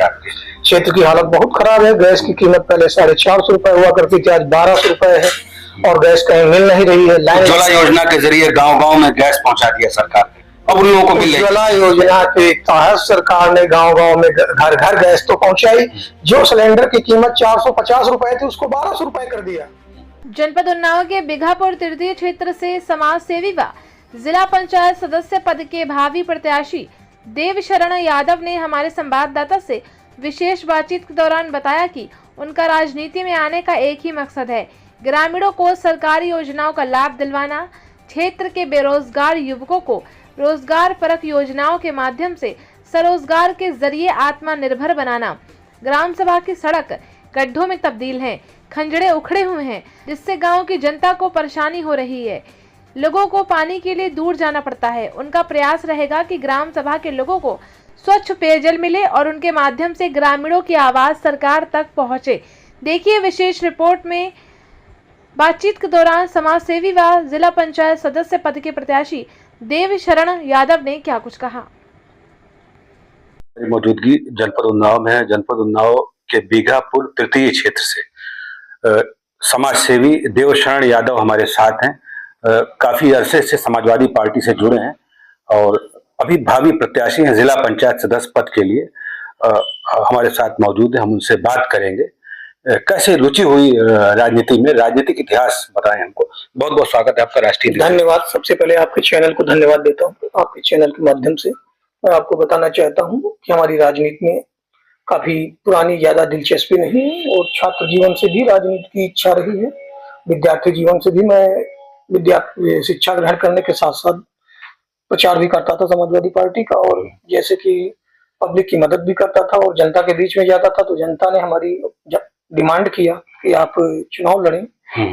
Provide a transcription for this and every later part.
है आपके? क्षेत्र की हालत बहुत खराब है। गैस की कीमत पहले 450 रुपए हुआ करती थी, आज 1200 रुपए है और गैस कहीं मिल नहीं रही है। उज्ज्वला योजना के जरिए गांव-गांव में गैस पहुंचा दिया सरकार ने, अब उन लोगों को मिल रही है। उज्ज्वला योजना के तहत सरकार ने गांव-गांव में घर घर गैस तो पहुंचाई। जो सिलेंडर की कीमत 450 रुपए थी उसको 1200 रुपए कर दिया। जनपद उन्नाव के बिघापुर तृतीय क्षेत्र से समाज सेवी व जिला पंचायत सदस्य पद के भावी प्रत्याशी देवशरण यादव ने हमारे संवाददाता से विशेष बातचीत के दौरान बताया कि उनका राजनीति में आने का एक ही मकसद है, ग्रामीणों को सरकारी योजनाओं का लाभ दिलवाना, क्षेत्र के बेरोजगार युवकों को रोजगार परक योजनाओं के माध्यम से स्वरोजगार के जरिए आत्मनिर्भर बनाना। ग्राम सभा की सड़क गड्ढों में तब्दील है, खंजड़े उखड़े हुए हैं जिससे गांव की जनता को परेशानी हो रही है। लोगों को पानी के लिए दूर जाना पड़ता है। उनका प्रयास रहेगा कि ग्राम सभा के लोगों को स्वच्छ पेयजल मिले और उनके माध्यम से ग्रामीणों की आवाज सरकार तक पहुंचे। देखिए विशेष रिपोर्ट में बातचीत के दौरान समाज सेवी व जिला पंचायत सदस्य पद के प्रत्याशी देवशरण यादव ने क्या कुछ कहा। मौजूदगी जनपद उन्नाव में है। जनपद उन्नाव के बीघापुर तृतीय क्षेत्र से समाज सेवी देवशरण यादव हमारे साथ हैं। काफी अरसे से समाजवादी पार्टी से जुड़े हैं और अभी भावी प्रत्याशी हैं जिला पंचायत सदस्य पद के लिए। हमारे साथ मौजूद है, हम उनसे बात करेंगे। कैसे रुचि हुई राजनीति में, राजनीतिक इतिहास बताएं हमको। बहुत बहुत स्वागत है आपका राष्ट्रीय। धन्यवाद। सबसे पहले आपके चैनल को धन्यवाद देता हूँ। आपके चैनल के माध्यम से मैं आपको बताना चाहता हूँ कि हमारी राजनीति में काफी पुरानी ज्यादा दिलचस्पी नहीं है और छात्र जीवन से भी राजनीति की इच्छा रही है। विद्यार्थी जीवन से भी मैं शिक्षा ग्रहण करने के साथ साथ प्रचार भी करता था समाजवादी पार्टी का, और जैसे कि पब्लिक की मदद भी करता था और जनता के बीच में जाता था। तो जनता ने हमारी डिमांड किया कि आप चुनाव लड़ें,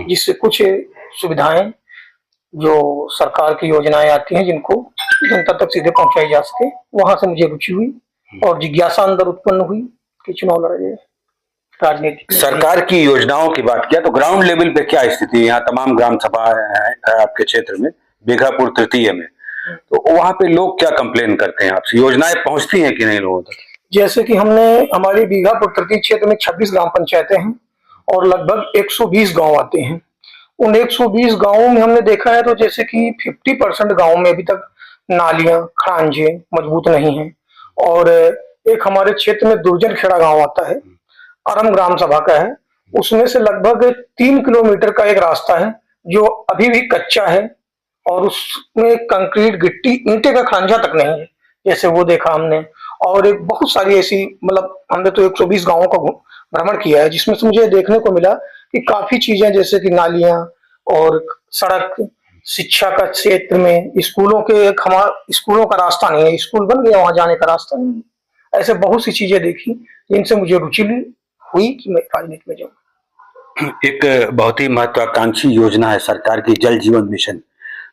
जिससे कुछ सुविधाएं जो सरकार की योजनाएं आती हैं जिनको जनता तक सीधे पहुंचाई जा सके, वहां से मुझे रुचि हुई और जिज्ञासा अंदर उत्पन्न हुई कि चुनाव लड़ा जाए। राजनीति सरकार की योजनाओं की बात किया तो ग्राउंड लेवल पे क्या स्थिति है? यहाँ तमाम ग्राम सभा है आपके क्षेत्र में, बीघापुर तृतीय में, तो वहां पे लोग क्या कंप्लेन करते हैं आपसे? योजनाएं पहुंचती हैं कि नहीं लोगों तक? जैसे कि हमारी बीघापुर तृतीय क्षेत्र में 26 ग्राम पंचायतें हैं और लगभग 120 गांव आते हैं। उन 120 गांवों में हमने देखा है तो जैसे कि 50% गांव में अभी तक नालियां खरांजे मजबूत नहीं है। और एक हमारे क्षेत्र में दुर्जन खेड़ा गांव आता है, अरम ग्राम सभा का है, उसमें से लगभग 3 किलोमीटर का एक रास्ता है जो अभी भी कच्चा है और उसमें कंक्रीट गिट्टी ईंटे का खांजा तक नहीं है, जैसे वो देखा हमने। और एक बहुत सारी ऐसी, मतलब हमने तो 120 गांवों का भ्रमण किया है जिसमें से मुझे देखने को मिला कि काफी चीजें जैसे कि नालियां और सड़क, शिक्षा का क्षेत्र में स्कूलों का रास्ता नहीं है, स्कूल बन गया वहां जाने का रास्ता नहीं है। ऐसे बहुत सी चीजें देखी जिनसे मुझे रुचि हुई कि मैं राजनीति में जाऊं। एक बहुत ही महत्वाकांक्षी योजना है सरकार की, जल जीवन मिशन।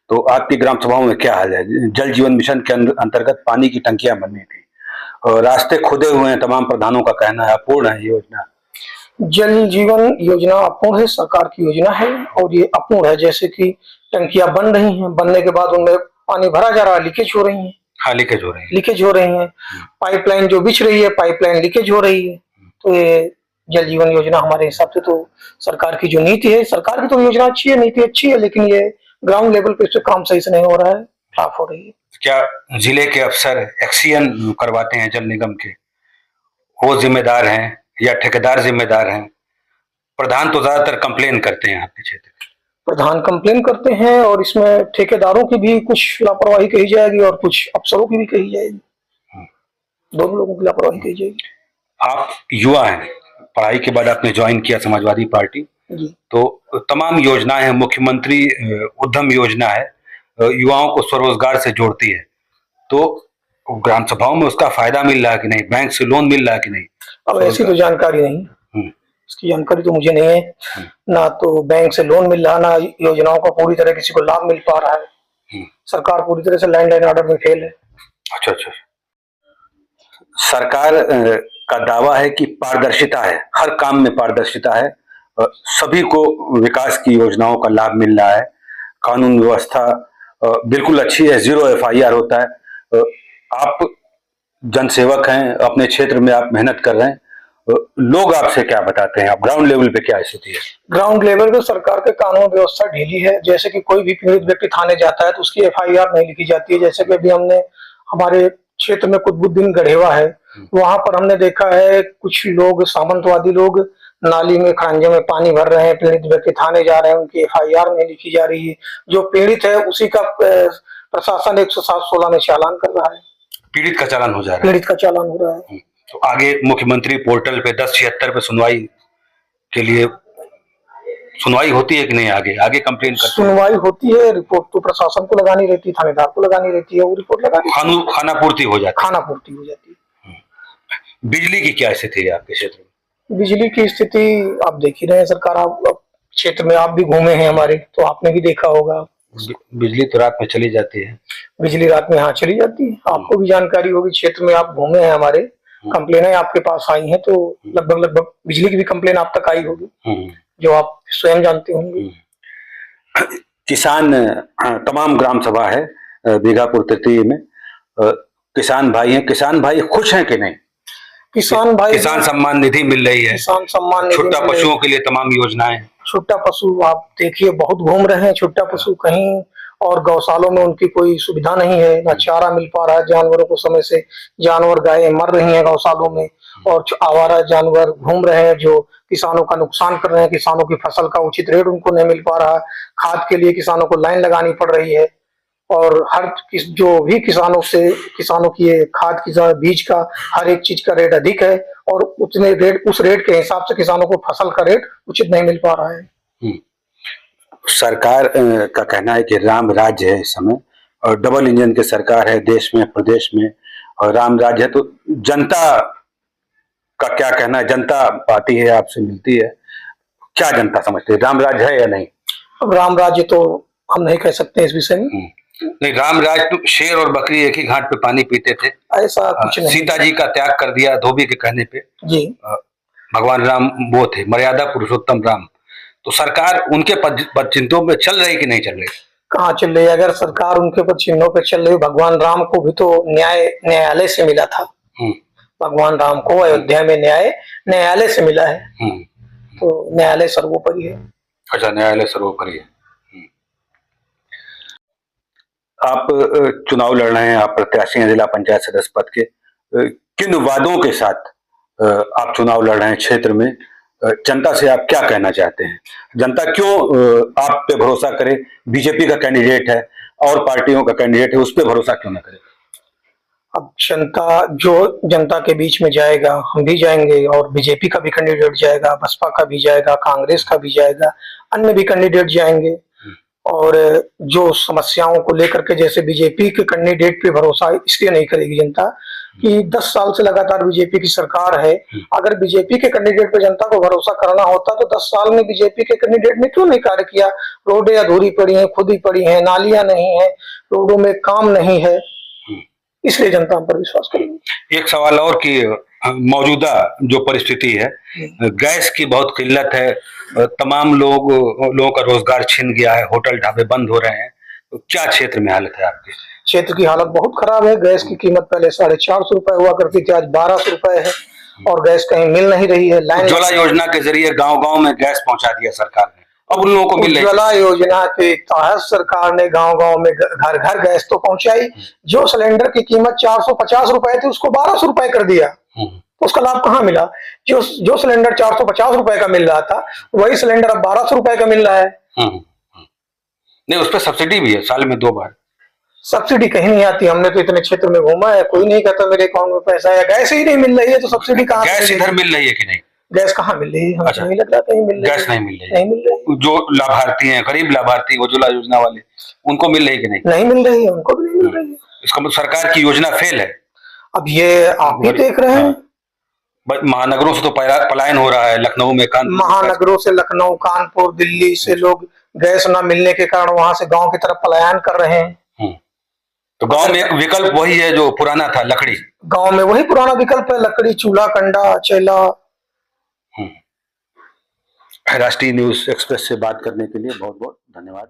तो आपकी ग्राम सभाओं में क्या हाल है? जल जीवन मिशन के अंतर्गत पानी की टंकियां बननी थी और रास्ते खुदे हुए हैं, तमाम प्रधानों का कहना है अपूर्ण है योजना। जल जीवन योजना अपूर्ण है, सरकार की योजना है और ये अपूर्ण है। जैसे कि टंकियां बन रही हैं, बनने के बाद उनमें पानी भरा जा रहा है, लीकेज हो रही है। हाँ, लीकेज हो रही है। पाइपलाइन जो बिछ रही है, पाइपलाइन लीकेज हो रही है। तो ये जल जीवन योजना हमारे हिसाब से तो सरकार की जो नीति है, सरकार की तो योजना अच्छी है, नीति अच्छी है, लेकिन ये ग्राउंड लेवल पे इससे काम सही से नहीं हो रहा है, खराब हो रही है। क्या जिले के अफसर एक्शन करवाते हैं जल निगम के? वो जिम्मेदार हैं या ठेकेदार जिम्मेदार हैं? प्रधान तो ज्यादातर कंप्लेन करते हैं आपके क्षेत्र में। प्रधान कंप्लेन करते हैं और इसमें ठेकेदारों की भी कुछ लापरवाही कही जाएगी और कुछ अफसरों की भी कही जाएगी, दोनों लोगों की लापरवाही कही जाएगी। आप युवा हैं, पढ़ाई के बाद आपने ज्वाइन किया समाजवादी पार्टी, तो तमाम योजनाएं हैं, मुख्यमंत्री उद्यम योजना है, युवाओं को स्वरोजगार से जोड़ती है, तो ग्राम सभाओं में उसका फायदा मिल रहा है कि नहीं? बैंक से लोन मिल रहा है कि नहीं? अब ऐसी तो जानकारी नहीं, इसकी जानकारी तो मुझे नहीं है। ना तो बैंक से लोन मिल रहा, ना योजनाओं का पूरी तरह किसी को लाभ मिल पा रहा है। सरकार पूरी तरह से लैंड एंड ऑर्डर में फेल है। अच्छा। सरकार का दावा है कि पारदर्शिता है, हर काम में पारदर्शिता है, सभी को विकास की योजनाओं का लाभ मिल रहा है, कानून व्यवस्था बिल्कुल अच्छी है, 0 FIR होता है। आप जनसेवक हैं, अपने क्षेत्र में आप मेहनत कर रहे हैं, लोग आपसे क्या बताते हैं, आप ग्राउंड लेवल पे क्या स्थिति है? ग्राउंड लेवल पे सरकार के कानून व्यवस्था ढीली है। जैसे कि कोई भी पीड़ित व्यक्ति थाने जाता है तो उसकी एफआईआर नहीं लिखी जाती है। जैसे कि अभी हमने हमारे क्षेत्र में कुतुबुद्दीन गढ़ेवा है, वहां पर हमने देखा है कुछ लोग सामंतवादी लोग नाली में खड़ंजे में पानी भर रहे हैं, पीड़ित व्यक्ति थाने जा रहे हैं, उनकी एफआईआर नहीं लिखी जा रही है। जो पीड़ित है उसी का प्रशासन 107/16 में चालान कर रहा है। पीड़ित का चालान हो जा रहा है? पीड़ित का चालान हो रहा है। तो आगे मुख्यमंत्री पोर्टल पे 1076 पे सुनवाई के लिए सुनवाई होती है कि नहीं? आगे कंप्लेन करते हैं? सुनवाई होती है, रिपोर्ट तो प्रशासन को लगानी रहती है, थानेदार को लगानी रहती है, वो रिपोर्ट लगानी खाना पूर्ति हो जाती है। खाना पूर्ति हो जाती है। बिजली की क्या स्थिति है आपके क्षेत्र में? बिजली की स्थिति आप देख ही रहे हैं। सरकार, आप क्षेत्र में आप भी घूमे हैं हमारे, तो आपने भी देखा होगा। बिजली तो रात में चली जाती है। बिजली रात में हाँ चली जाती है, आपको भी जानकारी होगी। क्षेत्र में आप घूमे हैं हमारे, कंप्लेनें आपके पास आई हैं, तो लगभग बिजली की भी कंप्लेन आप तक आई होगी, जो आप स्वयं जानते होंगे। किसान, तमाम ग्राम सभा है बीघापुर तृतीय में, किसान भाई हैं, किसान भाई खुश हैं कि नहीं? किसान भाई, किसान सम्मान निधि मिल रही है, किसान सम्मान निधि, छुट्टा पशुओं के लिए तमाम योजनाएं। छुट्टा पशु आप देखिए बहुत घूम रहे हैं। छुट्टा पशु कहीं और गौशालों में उनकी कोई सुविधा नहीं है, ना चारा मिल पा रहा है जानवरों को समय से। जानवर गायें मर रही हैं गौशालों में, और आवारा जानवर घूम रहे हैं जो किसानों का नुकसान कर रहे हैं। किसानों की फसल का उचित रेट उनको नहीं मिल पा रहा है। खाद के लिए किसानों को लाइन लगानी पड़ रही है, और जो भी किसानों की खाद की बीज का हर एक चीज का रेट अधिक है, और उतने रेट, उस रेट के हिसाब से किसानों को फसल का रेट उचित नहीं मिल पा रहा है। सरकार का कहना है कि राम राज्य है इस समय, और डबल इंजन की सरकार है देश में, प्रदेश में, और राम राज्य है। तो जनता का क्या कहना है? जनता आती है, आपसे मिलती है, क्या जनता समझती है, राम राज्य है या नहीं? अब राम राज्य तो हम नहीं कह सकते इस विषय में। नहीं, राम राज्य तो शेर और बकरी एक ही घाट पे पानी पीते थे, ऐसा कुछ नहीं। सीता जी का त्याग कर दिया धोबी के कहने पे जी। भगवान राम वो थे मर्यादा पुरुषोत्तम राम। तो सरकार उनके पद चिन्हों पे चल रही कि नहीं चल रही? कहाँ चल रही? अगर सरकार उनके पद चिन्हों पे चल रही, भगवान राम को भी तो न्यायालय से मिला था। भगवान राम को अयोध्या में न्यायालय से मिला है, तो न्यायालय सर्वोपरि है। अच्छा, न्यायालय सर्वोपरि है। आप चुनाव लड़ रहे हैं, आप प्रत्याशी हैं जिला पंचायत सदस्य पद के, किन वादों के साथ आप चुनाव लड़ रहे हैं क्षेत्र में? जनता से आप क्या कहना चाहते हैं? जनता क्यों आप पे भरोसा करे? बीजेपी का कैंडिडेट है और पार्टियों का कैंडिडेट है, उस पर भरोसा क्यों ना करे? अब जनता के बीच में जाएगा, हम भी जाएंगे, और बीजेपी का भी कैंडिडेट जाएगा, बसपा का भी जाएगा, कांग्रेस का भी जाएगा, अन्य भी कैंडिडेट जाएंगे। और जो समस्याओं को लेकर के, जैसे बीजेपी के कैंडिडेट पे भरोसा इसलिए नहीं करेगी जनता कि 10 साल से लगातार बीजेपी की सरकार है। अगर बीजेपी के कैंडिडेट पे जनता को भरोसा करना होता तो 10 साल में बीजेपी के कैंडिडेट ने क्यों नहीं कार्य किया? रोडें अधूरी पड़ी हैं, खुदी पड़ी हैं, नालियां नहीं है, रोडों में काम नहीं है, इसलिए जनता हम पर विश्वास करेगी। एक सवाल और कि मौजूदा जो परिस्थिति है, गैस की बहुत किल्लत है, तमाम लोगों का रोजगार छिन गया है, होटल ढाबे बंद हो रहे हैं, तो क्या क्षेत्र में हालत है आपकी? क्षेत्र की हालत बहुत खराब है। गैस की कीमत पहले 450 रुपए हुआ करती थी, आज 1200 रुपए है, और गैस कहीं मिल नहीं रही है। उज्ज्वला योजना के जरिए गांव-गांव में गैस पहुंचा दिया सरकार ने, अब उन लोगों को मिल रही है। उज्ज्वला योजना के तहत सरकार ने गांव-गांव में घर घर गैस तो पहुंचाई। जो सिलेंडर की कीमत 450 रुपए थी उसको 1200 रुपए कर दिया, तो उसका लाभ कहाँ मिला? जो सिलेंडर 450 रुपए का मिल रहा था, वही सिलेंडर अब 1200 रुपए का मिल रहा है। नहीं, उस पर सब्सिडी भी है, साल में 2 बार। सब्सिडी कहीं नहीं आती। हमने तो इतने क्षेत्र में घूमा है, कोई नहीं कहता मेरे अकाउंट में पैसा है। गैस ही नहीं मिल रही है तो सब्सिडी कहाँ? गैस इधर मिल रही है कि नहीं? गैस कहाँ मिल रही है? अच्छा, नहीं लग रहा कहीं मिल रही है। गैस नहीं मिल रही? नहीं मिल रही। जो लाभार्थी हैं, गरीब लाभार्थी, उज्ज्वला योजना वाले, उनको मिल रही है कि नहीं? नहीं मिल रही है, उनको भी नहीं मिल रही है। इसका मतलब सरकार की योजना फेल है। अब ये आप भी देख रहे हैं, महानगरों से तो पलायन हो रहा है, लखनऊ में, कानपुर, महानगरों से लखनऊ, कानपुर, दिल्ली से लोग गैस न मिलने के कारण वहां से गांव की तरफ पलायन कर रहे हैं। तो गांव में एक विकल्प वही है जो पुराना था, लकड़ी। गांव में वही पुराना विकल्प है, लकड़ी, चूल्हा, कंडा, चेला। राष्ट्रीय न्यूज एक्सप्रेस से बात करने के लिए बहुत बहुत धन्यवाद।